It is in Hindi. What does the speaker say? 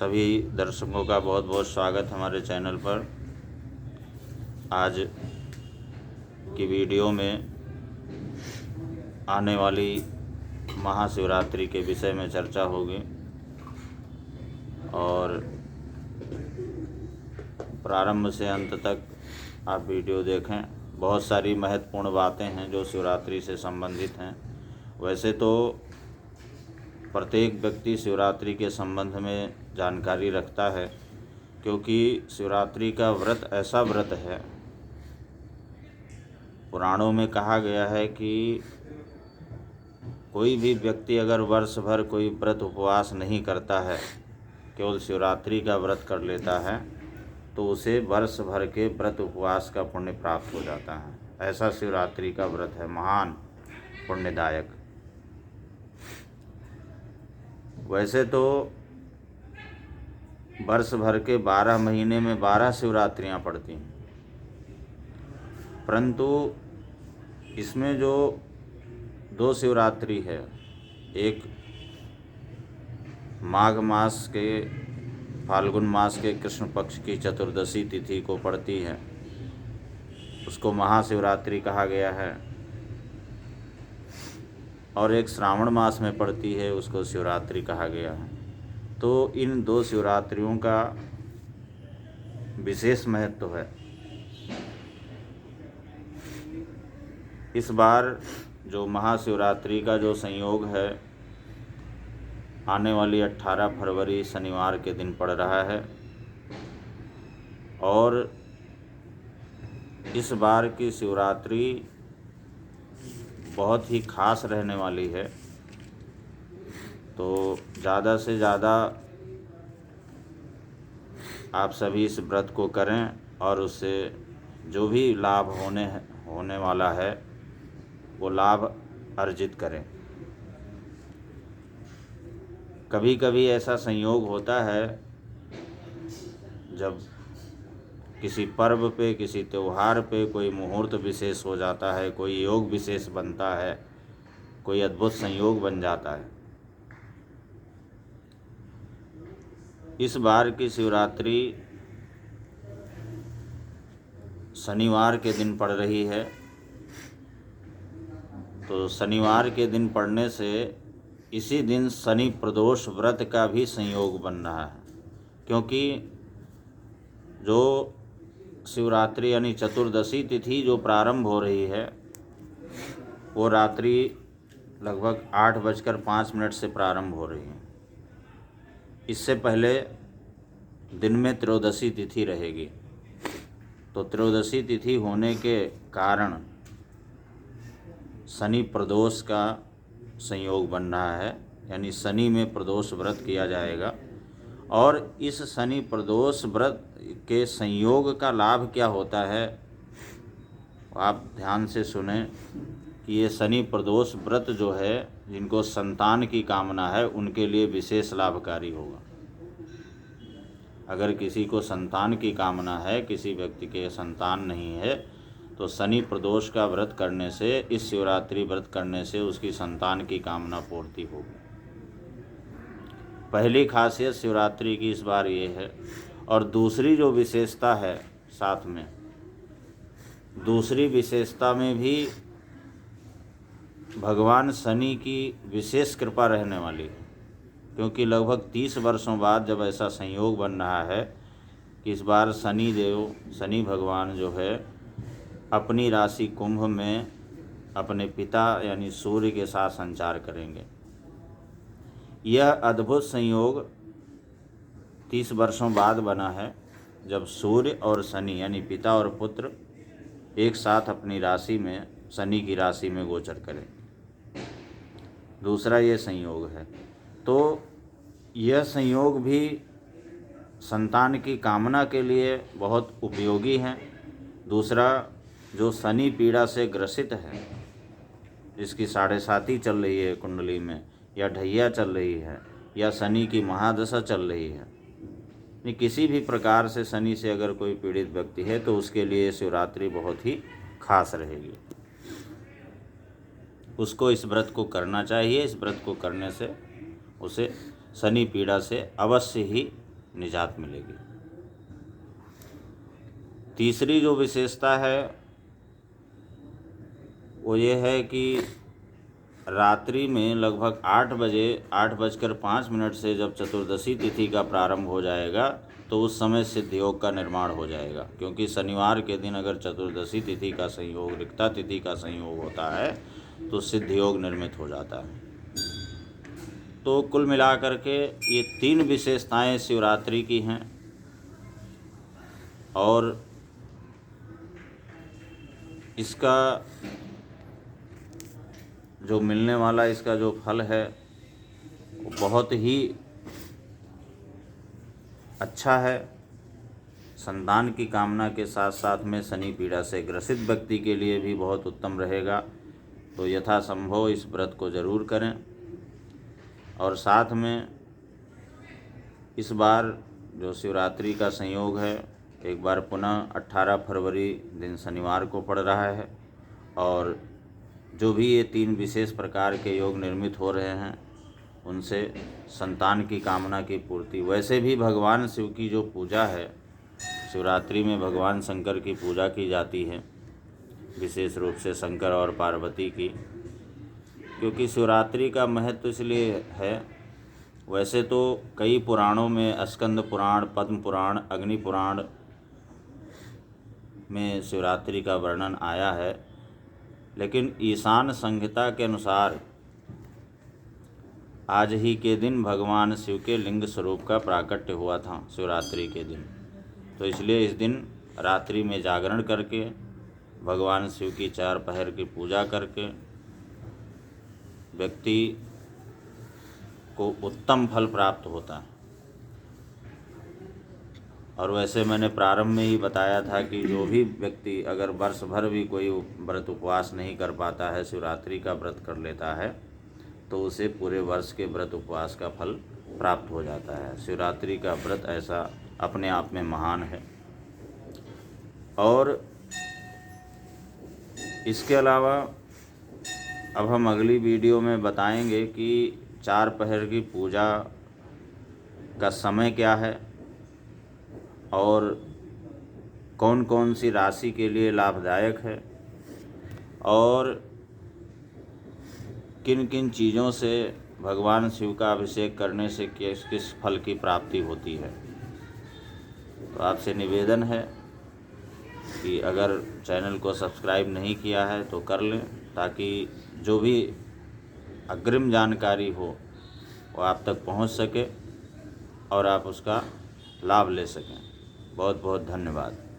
सभी दर्शकों का बहुत बहुत स्वागत हमारे चैनल पर। आज की वीडियो में आने वाली महाशिवरात्रि के विषय में चर्चा होगी और प्रारंभ से अंत तक आप वीडियो देखें। बहुत सारी महत्वपूर्ण बातें हैं जो शिवरात्रि से संबंधित हैं। वैसे तो प्रत्येक व्यक्ति शिवरात्रि के संबंध में जानकारी रखता है, क्योंकि शिवरात्रि का व्रत ऐसा व्रत है, पुराणों में कहा गया है कि कोई भी व्यक्ति अगर वर्ष भर कोई व्रत उपवास नहीं करता है, केवल शिवरात्रि का व्रत कर लेता है, तो उसे वर्ष भर के व्रत उपवास का पुण्य प्राप्त हो जाता है। ऐसा शिवरात्रि का व्रत है, महान पुण्यदायक। वैसे तो वर्ष भर के 12 महीने में 12 शिवरात्रियाँ पड़ती हैं, परंतु इसमें जो 2 शिवरात्रि है, एक माघ मास के फाल्गुन मास के कृष्ण पक्ष की चतुर्दशी तिथि को पड़ती है, उसको महाशिवरात्रि कहा गया है, और एक श्रावण मास में पड़ती है, उसको शिवरात्रि कहा गया है। तो इन 2 शिवरात्रियों का विशेष महत्व है। इस बार जो महाशिवरात्रि का जो संयोग है, आने वाली 18 फरवरी शनिवार के दिन पड़ रहा है, और इस बार की शिवरात्रि बहुत ही खास रहने वाली है। तो ज़्यादा से ज़्यादा आप सभी इस व्रत को करें और उससे जो भी लाभ होने वाला है वो लाभ अर्जित करें। कभी कभी ऐसा संयोग होता है, जब किसी पर्व पे, किसी त्यौहार पे कोई मुहूर्त विशेष हो जाता है, कोई योग विशेष बनता है, कोई अद्भुत संयोग बन जाता है। इस बार की शिवरात्रि शनिवार के दिन पड़ रही है, तो शनिवार के दिन पड़ने से इसी दिन शनि प्रदोष व्रत का भी संयोग बन रहा है, क्योंकि जो शिवरात्रि यानी चतुर्दशी तिथि जो प्रारंभ हो रही है, वो रात्रि लगभग 8:05 से प्रारंभ हो रही है। इससे पहले दिन में त्रयोदशी तिथि रहेगी। तो त्रयोदशी तिथि होने के कारण शनि प्रदोष का संयोग बन रहा है, यानी शनि में प्रदोष व्रत किया जाएगा। और इस शनि प्रदोष व्रत के संयोग का लाभ क्या होता है, आप ध्यान से सुने कि ये शनि प्रदोष व्रत जो है, जिनको संतान की कामना है उनके लिए विशेष लाभकारी होगा। अगर किसी को संतान की कामना है, किसी व्यक्ति के संतान नहीं है, तो शनि प्रदोष का व्रत करने से, इस शिवरात्रि व्रत करने से उसकी संतान की कामना पूर्ति होगी। पहली खासियत शिवरात्रि की इस बार ये है। और दूसरी जो विशेषता है, साथ में दूसरी विशेषता में भी भगवान शनि की विशेष कृपा रहने वाली है, क्योंकि लगभग 30 वर्षों बाद जब ऐसा संयोग बन रहा है कि इस बार शनि भगवान जो है अपनी राशि कुंभ में अपने पिता यानी सूर्य के साथ संचार करेंगे। यह अद्भुत संयोग 30 वर्षों बाद बना है, जब सूर्य और शनि यानी पिता और पुत्र एक साथ अपनी राशि में, शनि की राशि में गोचर करें। दूसरा ये संयोग है। तो यह संयोग भी संतान की कामना के लिए बहुत उपयोगी है। दूसरा, जो शनि पीड़ा से ग्रसित है, जिसकी 7.5 चल रही है कुंडली में, या ढैया चल रही है, या शनि की महादशा चल रही है, किसी भी प्रकार से शनि से अगर कोई पीड़ित व्यक्ति है, तो उसके लिए शिवरात्रि बहुत ही खास रहेगी। उसको इस व्रत को करना चाहिए। इस व्रत को करने से उसे शनि पीड़ा से अवश्य ही निजात मिलेगी। तीसरी जो विशेषता है वो ये है कि रात्रि में लगभग 8:05 से जब चतुर्दशी तिथि का प्रारंभ हो जाएगा तो उस समय सिद्ध योग का निर्माण हो जाएगा, क्योंकि शनिवार के दिन अगर चतुर्दशी तिथि का संयोग, रिक्ता तिथि का संयोग होता है तो सिद्ध योग निर्मित हो जाता है। तो कुल मिलाकर के ये 3 विशेषताएं शिवरात्रि की हैं, और इसका जो मिलने वाला इसका जो फल है वो बहुत ही अच्छा है। संतान की कामना के साथ साथ में शनि पीड़ा से ग्रसित व्यक्ति के लिए भी बहुत उत्तम रहेगा। तो यथासंभव इस व्रत को ज़रूर करें। और साथ में इस बार जो शिवरात्रि का संयोग है एक बार पुनः 18 फरवरी दिन शनिवार को पड़ रहा है, और जो भी ये 3 विशेष प्रकार के योग निर्मित हो रहे हैं उनसे संतान की कामना की पूर्ति। वैसे भी भगवान शिव की जो पूजा है, शिवरात्रि में भगवान शंकर की पूजा की जाती है, विशेष रूप से शंकर और पार्वती की, क्योंकि शिवरात्रि का महत्व इसलिए है। वैसे तो कई पुराणों में स्कंद पुराण, पद्म पुराण, अग्नि पुराण में शिवरात्रि का वर्णन आया है, लेकिन ईशान संहिता के अनुसार आज ही के दिन भगवान शिव के लिंग स्वरूप का प्राकट्य हुआ था शिवरात्रि के दिन। तो इसलिए इस दिन रात्रि में जागरण करके भगवान शिव की 4 पहर की पूजा करके व्यक्ति को उत्तम फल प्राप्त होता है। और वैसे मैंने प्रारंभ में ही बताया था कि जो भी व्यक्ति अगर वर्ष भर भी कोई व्रत उपवास नहीं कर पाता है, शिवरात्रि का व्रत कर लेता है, तो उसे पूरे वर्ष के व्रत उपवास का फल प्राप्त हो जाता है। शिवरात्रि का व्रत ऐसा अपने आप में महान है। और इसके अलावा अब हम अगली वीडियो में बताएंगे कि 4 पहर की पूजा का समय क्या है और कौन कौन सी राशि के लिए लाभदायक है, और किन किन चीज़ों से भगवान शिव का अभिषेक करने से किस किस फल की प्राप्ति होती है। तो आपसे निवेदन है कि अगर चैनल को सब्सक्राइब नहीं किया है तो कर लें, ताकि जो भी अग्रिम जानकारी हो वो आप तक पहुंच सके और आप उसका लाभ ले सकें। बहुत बहुत धन्यवाद।